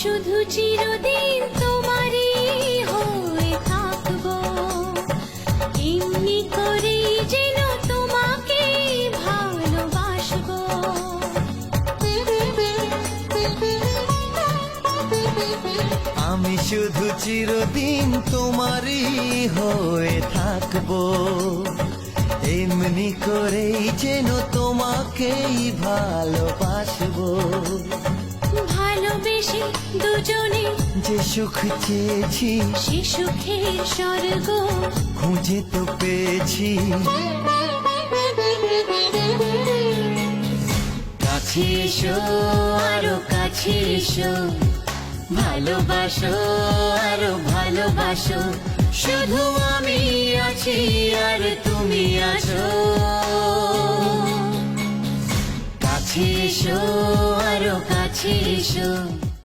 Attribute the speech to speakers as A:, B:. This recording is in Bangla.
A: শুধু চিরদিন তোমারই হয়ে থাকবো, এমনি করেই যেন তোমাকে ভালোবাসবো।
B: আমি শুধু চিরদিন তোমারই হয়ে থাকবো, এমনি করেই যেন তোমাকেই ভালোবাসবো।
A: ভালোবেসে দুজনে
B: যে সুখ চেয়েছি
A: সে সুখের স্বর্গ
B: খুঁজে তো পেয়েছি। কাছে এসো
A: আরো কাছে এসো, ভালোবাসো আরো ভালোবাসো, শুধু আমি আছি আর তুমি আছো।
B: কাছে এসো
A: আরো কাছে এসো।